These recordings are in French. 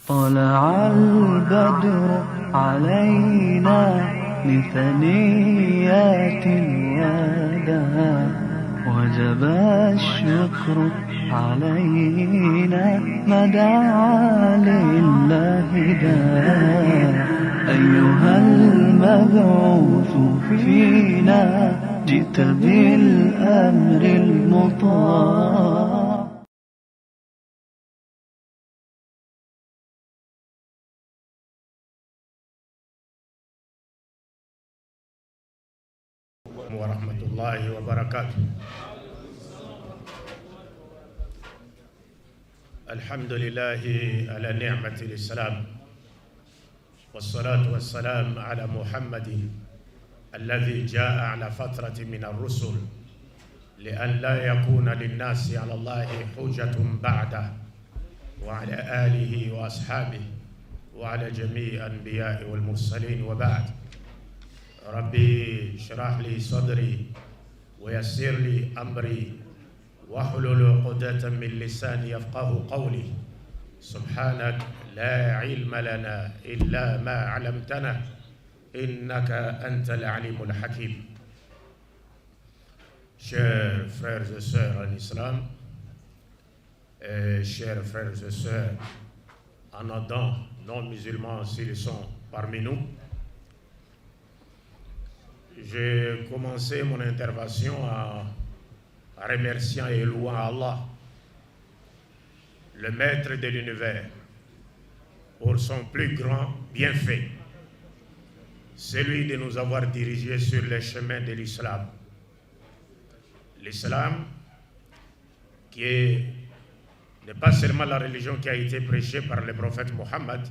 طلع البدر علينا من ثنيات الوداع وجب الشكر علينا ما دعا لله داع أيها المبعوث فينا جئت بالأمر المطاع. ورحمة الله وبركاته. الحمد لله على نعمة الإسلام والصلاة والسلام على محمد الذي جاء على فترة من الرسل لأن لا يكون للناس على الله حجة بعده وعلى آله وأصحابه وعلى جميع الأنبياء والمرسلين وبعد. ربي اشرح لي صدري ويسر لي أمري واحلل عقدة من لساني يفقه قولي. سبحانك لا علم لنا إلا ما علمتنا إنك أنت العليم الحكيم. Chers frères et sœurs en islam, et chers frères et sœurs en Adam, non musulmans s'ils sont parmi nous, j'ai commencé mon intervention en remerciant et louant Allah, le maître de l'univers, pour son plus grand bienfait, celui de nous avoir dirigés sur les chemins de l'islam. L'islam, qui n'est pas seulement la religion qui a été prêchée par le prophète Mohammed,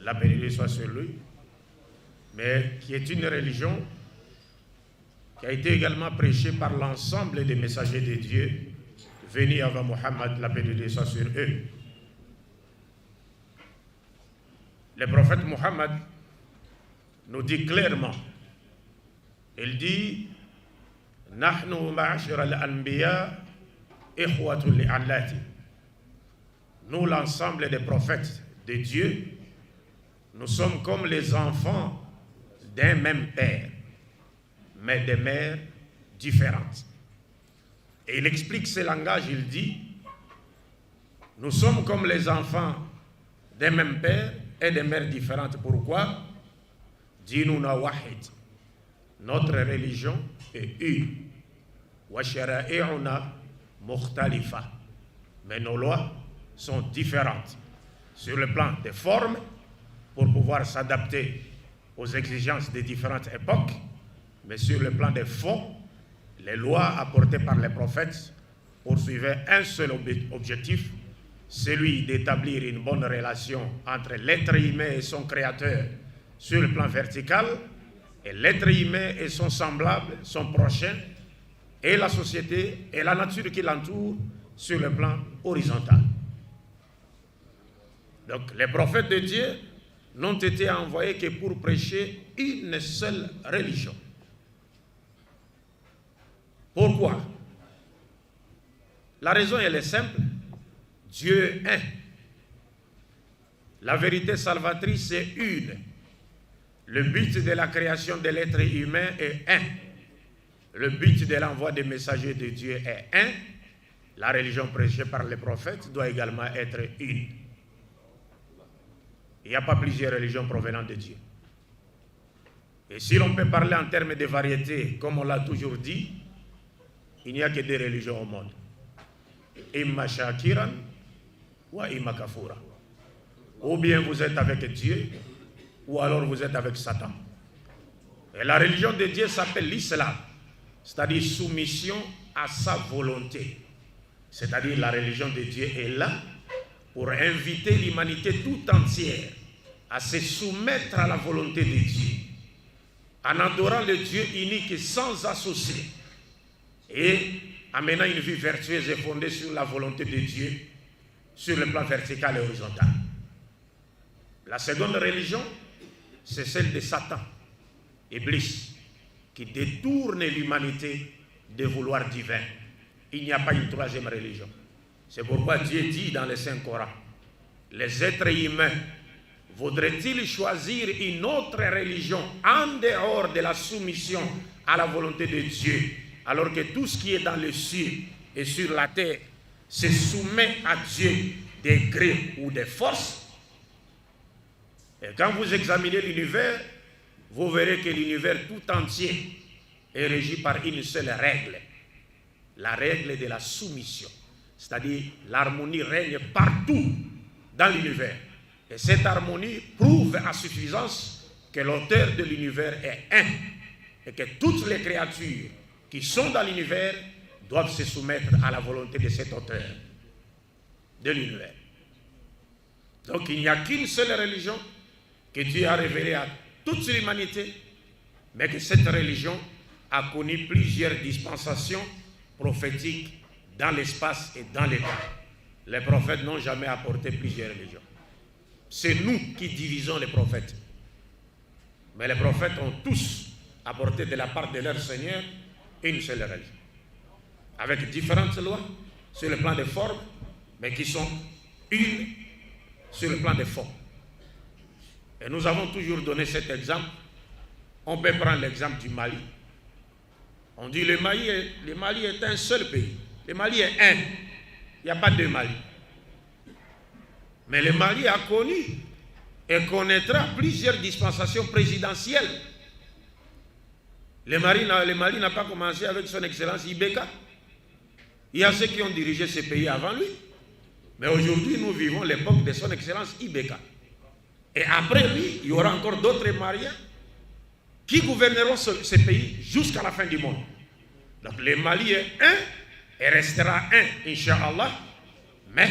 la paix de Dieu soit sur lui, mais qui est une religion qui a été également prêchée par l'ensemble des messagers de Dieu venus avant Mohammed, la paix de Dieu soit sur eux. Le prophète Mohammed nous dit clairement, il dit Nahnu ma'ashir al-anbiya ikhwatul li'allati. Nous, l'ensemble des prophètes de Dieu, nous sommes comme les enfants d'un même père, mais des mères différentes. Et il explique ce langage, il dit, nous sommes comme les enfants d'un même père et des mères différentes. Pourquoi? Dinuna wahid. Notre religion est une. Wa shara'i'una mukhtalifa. Mais nos lois sont différentes sur le plan des formes pour pouvoir s'adapter aux exigences des différentes époques, mais sur le plan des fonds, les lois apportées par les prophètes poursuivaient un seul objectif, celui d'établir une bonne relation entre l'être humain et son créateur sur le plan vertical, et l'être humain et son semblable, son prochain, et la société et la nature qui l'entoure sur le plan horizontal. Donc les prophètes de Dieu n'ont été envoyés que pour prêcher une seule religion. Pourquoi? La raison elle est simple. Dieu est un. La vérité salvatrice est une. Le but de la création de l'être humain est un. Le but de l'envoi des messagers de Dieu est un. La religion prêchée par les prophètes doit également être une. Il n'y a pas plusieurs religions provenant de Dieu. Et si l'on peut parler en termes de variété, comme on l'a toujours dit, il n'y a que deux religions au monde. Imma shakiran wa imma kafura. Ou bien vous êtes avec Dieu, ou alors vous êtes avec Satan. Et la religion de Dieu s'appelle l'islam, c'est-à-dire soumission à sa volonté. C'est-à-dire la religion de Dieu est là pour inviter l'humanité tout entière à se soumettre à la volonté de Dieu, en adorant le Dieu unique sans associé, et en menant une vie vertueuse et fondée sur la volonté de Dieu, sur le plan vertical et horizontal. La seconde religion, c'est celle de Satan, Iblis, qui détourne l'humanité des vouloirs divins. Il n'y a pas une troisième religion. C'est pourquoi Dieu dit dans le Saint-Coran, les êtres humains voudraient-ils choisir une autre religion en dehors de la soumission à la volonté de Dieu, alors que tout ce qui est dans les cieux et sur la terre se soumet à Dieu des gré ou des forces? Et quand vous examinez l'univers, vous verrez que l'univers tout entier est régi par une seule règle, la règle de la soumission. C'est-à-dire l'harmonie règne partout dans l'univers. Et cette harmonie prouve à suffisance que l'auteur de l'univers est un et que toutes les créatures qui sont dans l'univers doivent se soumettre à la volonté de cet auteur de l'univers. Donc il n'y a qu'une seule religion que Dieu a révélée à toute l'humanité, mais que cette religion a connu plusieurs dispensations prophétiques dans l'espace et dans le temps. Les prophètes n'ont jamais apporté plusieurs religions. C'est nous qui divisons les prophètes. Mais les prophètes ont tous apporté de la part de leur Seigneur une seule religion, avec différentes lois sur le plan des formes, mais qui sont une sur le plan des fonds. Et nous avons toujours donné cet exemple. On peut prendre l'exemple du Mali. On dit le Mali est un seul pays. Le Mali est un. Il n'y a pas deux Mali. Mais le Mali a connu et connaîtra plusieurs dispensations présidentielles. Le Mali n'a pas commencé avec son excellence Ibeka. Il y a ceux qui ont dirigé ce pays avant lui. Mais aujourd'hui, nous vivons l'époque de son excellence Ibeka. Et après lui, il y aura encore d'autres Maliens qui gouverneront ce pays jusqu'à la fin du monde. Donc le Mali est un et restera un, Inch'Allah. Mais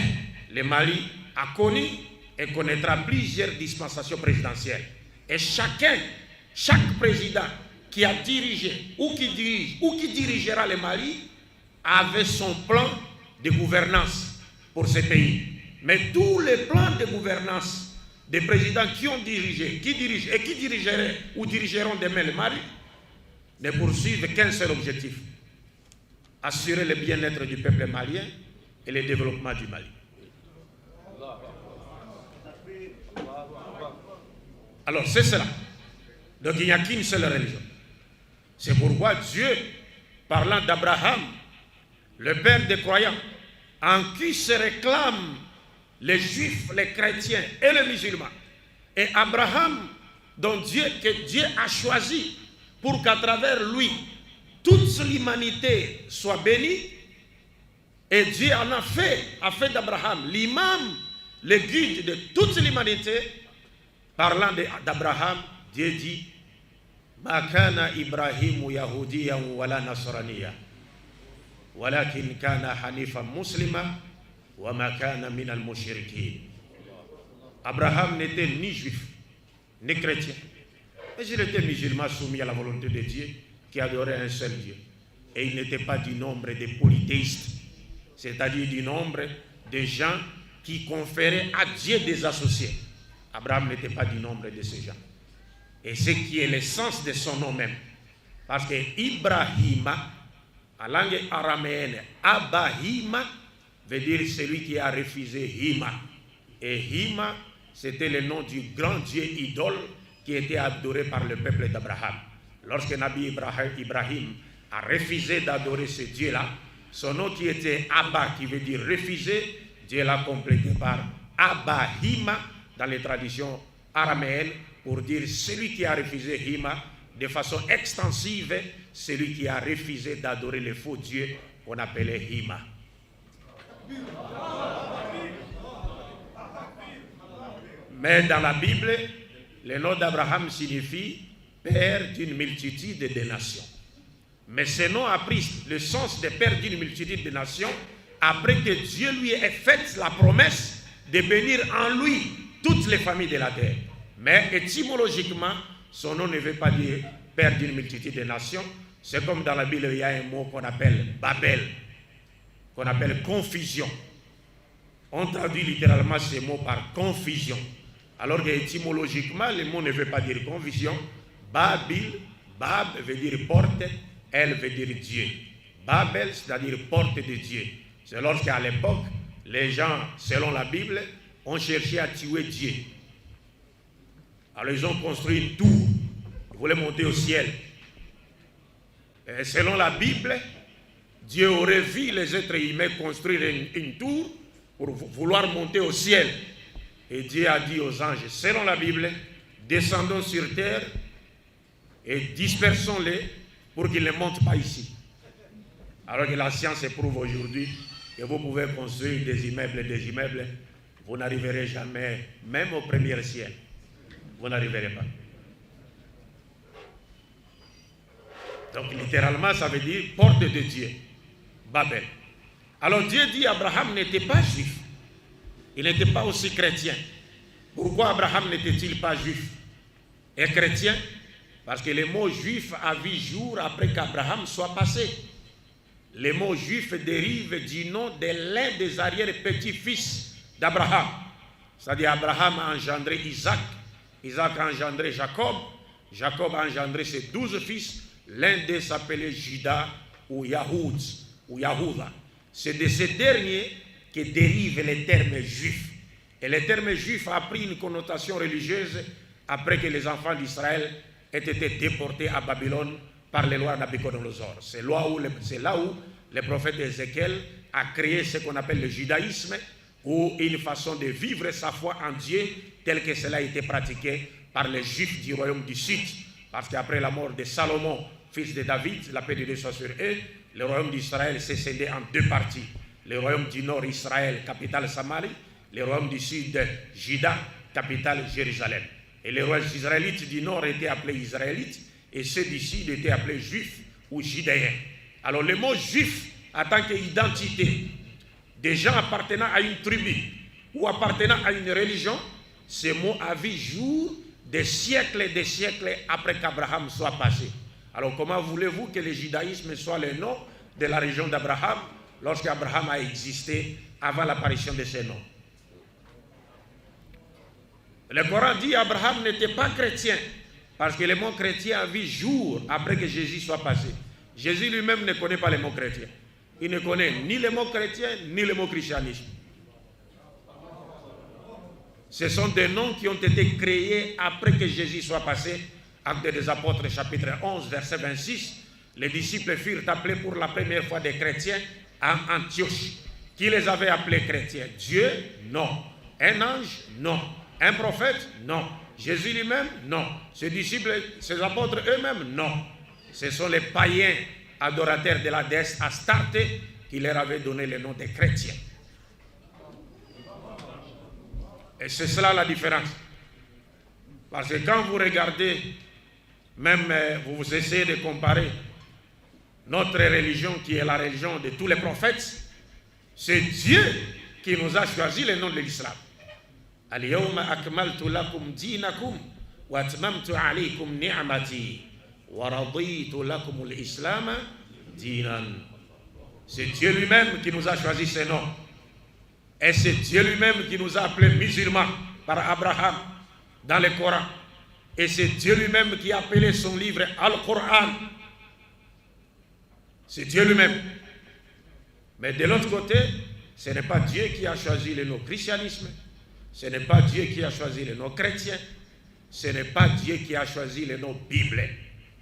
le Mali a connu et connaîtra plusieurs dispensations présidentielles. Et chaque président qui a dirigé ou qui dirige ou qui dirigera le Mali avait son plan de gouvernance pour ce pays. Mais tous les plans de gouvernance des présidents qui ont dirigé, qui dirigent et qui dirigeraient ou dirigeront demain le Mali ne poursuivent qu'un seul objectif: assurer le bien-être du peuple malien et le développement du Mali. Alors c'est cela. Donc il n'y a qu'une seule religion. C'est pourquoi Dieu, parlant d'Abraham, le père des croyants, en qui se réclament les juifs, les chrétiens et les musulmans, et Abraham, que Dieu a choisi pour qu'à travers lui toute l'humanité soit bénie, et Dieu en a fait d'Abraham l'imam, le guide de toute l'humanité. Parlant d'Abraham, Dieu dit: Ma kana Ibrahimu Yahudiyan wala Nasraniya, walakin kana Hanifan Muslima, wa ma kana minal mushrikin. Abraham n'était ni juif, ni chrétien, mais il était musulman soumis à la volonté de Dieu, qui adorait un seul Dieu. Et il n'était pas du nombre des polythéistes, c'est-à-dire du nombre des gens qui conféraient à Dieu des associés. Abraham n'était pas du nombre de ces gens. Et ce qui est l'essence de son nom même. Parce que Ibrahima, en langue araméenne, Abahima, veut dire celui qui a refusé Hima. Et Hima, c'était le nom du grand Dieu idole qui était adoré par le peuple d'Abraham. Lorsque Nabi Ibrahim a refusé d'adorer ce Dieu-là, son nom qui était Abba, qui veut dire refusé, Dieu l'a complété par Abahima dans les traditions araméennes pour dire celui qui a refusé Hima, de façon extensive, celui qui a refusé d'adorer le faux Dieu qu'on appelait Hima. Mais dans la Bible, le nom d'Abraham signifie père d'une multitude de nations. Mais ce nom a pris le sens de père d'une multitude de nations après que Dieu lui ait fait la promesse de bénir en lui toutes les familles de la terre. Mais étymologiquement, son nom ne veut pas dire père d'une multitude de nations. C'est comme dans la Bible, il y a un mot qu'on appelle Babel, qu'on appelle confusion. On traduit littéralement ce mot par confusion. Alors que étymologiquement, le mot ne veut pas dire confusion. Babil, Bab veut dire porte, elle veut dire Dieu. Babel, c'est-à-dire porte de Dieu. C'est lorsqu'à l'époque, les gens, selon la Bible, ont cherché à tuer Dieu. Alors ils ont construit une tour. Ils voulaient monter au ciel. Et selon la Bible, Dieu aurait vu les êtres humains construire une tour pour vouloir monter au ciel. Et Dieu a dit aux anges, selon la Bible, descendons sur terre et dispersons-les pour qu'ils ne montent pas ici. Alors que la science éprouve aujourd'hui que vous pouvez construire des immeubles, vous n'arriverez jamais, même au premier ciel. Vous n'arriverez pas. Donc littéralement, ça veut dire porte de Dieu, Babel. Alors Dieu dit Abraham n'était pas juif. Il n'était pas aussi chrétien. Pourquoi Abraham n'était-il pas juif et chrétien? Parce que le mot juif a vu jour après qu'Abraham soit passé. Le mot juif dérive du nom de l'un des arrière-petits-fils d'Abraham. C'est-à-dire Abraham a engendré Isaac, Isaac a engendré Jacob, Jacob a engendré ses 12 fils, l'un d'eux s'appelait Juda ou Yahoud ou Yahuda. C'est de ce dernier que dérive le terme juif. Et le terme juif a pris une connotation religieuse après que les enfants d'Israël aient été déportés à Babylone par les lois Nabucodonosor. C'est là où le prophète Ézéchiel a créé ce qu'on appelle le judaïsme, ou une façon de vivre sa foi en Dieu tel que cela a été pratiqué par les Juifs du royaume du Sud. Parce qu'après la mort de Salomon, fils de David, la paix de Dieu soit sur eux, le royaume d'Israël s'est scindé en deux parties. Le royaume du nord, Israël, capitale Samarie, le royaume du sud, Juda, capitale Jérusalem. Et les rois israélites du nord étaient appelés israélites, et ceux du sud étaient appelés juifs ou judéens. Alors le mot juif, en tant qu'identité des gens appartenant à une tribu ou appartenant à une religion, ce mot a vu jour des siècles et des siècles après qu'Abraham soit passé. Alors comment voulez-vous que le judaïsme soit le nom de la région d'Abraham lorsqu'Abraham a existé avant l'apparition de ce nom? Le Coran dit qu'Abraham n'était pas chrétien parce que le mot chrétien a vu jour après que Jésus soit passé. Jésus lui-même ne connaît pas le mot chrétien. Il ne connaît ni le mot chrétien ni le mot christianisme. Ce sont des noms qui ont été créés après que Jésus soit passé. Actes des Apôtres, chapitre 11, verset 26. Les disciples furent appelés pour la première fois des chrétiens à Antioche. Qui les avait appelés chrétiens? Dieu? Non. Un ange? Non. Un prophète? Non. Jésus lui-même? Non. Ses disciples, ses apôtres eux-mêmes? Non. Ce sont les païens adorateurs de la déesse Astarte qui leur avaient donné le nom de chrétiens. Et c'est cela la différence. Parce que quand vous regardez, même vous essayez de comparer notre religion qui est la religion de tous les prophètes, c'est Dieu qui nous a choisi le nom de l'islam. Al-yawma akmaltu lakum dinakum wa atmamtu alaykum ni'mati wa raditu lakum al-islam dinan. C'est Dieu lui-même qui nous a choisi ce nom. Et c'est Dieu lui-même qui nous a appelés musulmans par Abraham dans le Coran. Et c'est Dieu lui-même qui a appelé son livre Al-Coran. C'est Dieu lui-même. Mais de l'autre côté, ce n'est pas Dieu qui a choisi le nom christianisme. Ce n'est pas Dieu qui a choisi le nom chrétien. Ce n'est pas Dieu qui a choisi le nom Bible.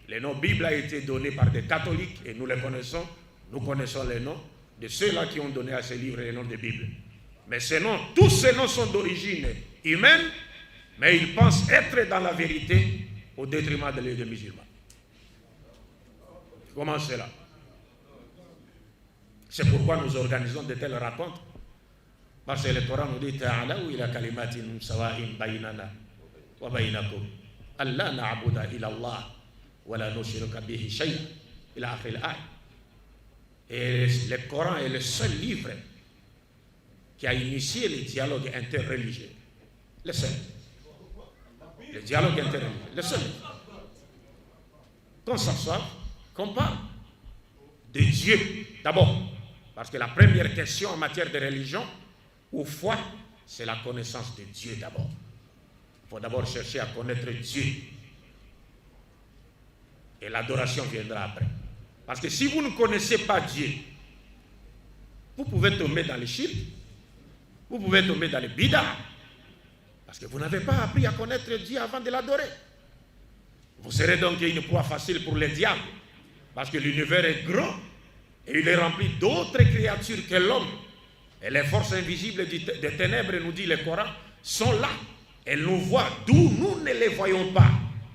Le nom Bible a été donné par des catholiques et nous les connaissons. Nous connaissons les noms de ceux-là qui ont donné à ce livre le nom de Bible. Mais ces noms, tous ces noms sont d'origine humaine, mais ils pensent être dans la vérité au détriment des musulmans. Comment cela? C'est pourquoi nous organisons de telles rencontres. Parce que le Coran nous dit Ta'alaw ila kalimatin sawa'in baynana wa baynakum alla na'budu illa Allah wa la nushrika bihi shay'an ila akhir al-ayat. Et le Coran est le seul livre qui a initié le dialogue interreligieux. Le seul. Le dialogue interreligieux. Le seul. Qu'on s'assoie, qu'on parle de Dieu d'abord. Parce que la première question en matière de religion ou foi, c'est la connaissance de Dieu d'abord. Il faut d'abord chercher à connaître Dieu. Et l'adoration viendra après. Parce que si vous ne connaissez pas Dieu, vous pouvez tomber dans le shirk, vous pouvez tomber dans le bid'a, Parce que vous n'avez pas appris à connaître Dieu avant de l'adorer. Vous serez donc une proie facile pour les diables. Parce que l'univers est grand et il est rempli d'autres créatures que l'homme. Et les forces invisibles des ténèbres, nous dit le Coran, sont là. Elles nous voient d'où nous ne les voyons pas,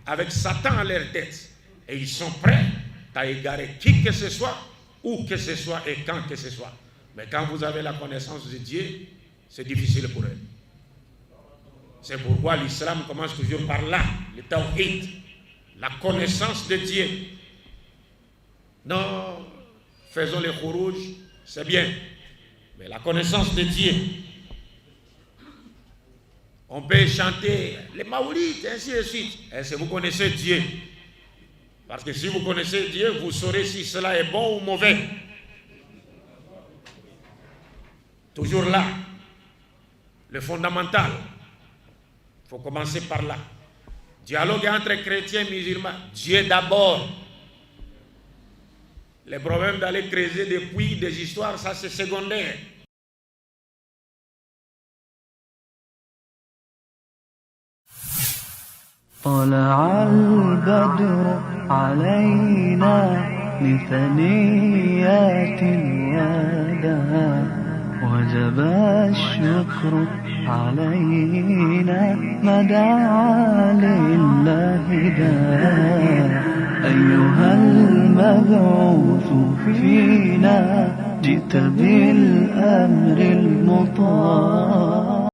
avec Satan à leur tête. Et ils sont prêts à égarer qui que ce soit, où que ce soit et quand que ce soit. Mais quand vous avez la connaissance de Dieu, c'est difficile pour eux. C'est pourquoi l'islam commence toujours par là, le tawhid, la connaissance de Dieu. Non, faisons les khourouj, c'est bien. Mais la connaissance de Dieu, on peut chanter les maoulides, ainsi de suite. Est-ce que vous connaissez Dieu? Parce que si vous connaissez Dieu, vous saurez si cela est bon ou mauvais. Toujours là, le fondamental. Il faut commencer par là. Dialogue entre chrétiens et musulmans. Dieu d'abord. Les problèmes d'aller creuser des puits, des histoires, ça c'est secondaire. طلع البدر علينا لثنيات الوداع وجب الشكر علينا ما دعا لله داع أيها المبعوث فينا جئت بالأمر المطاع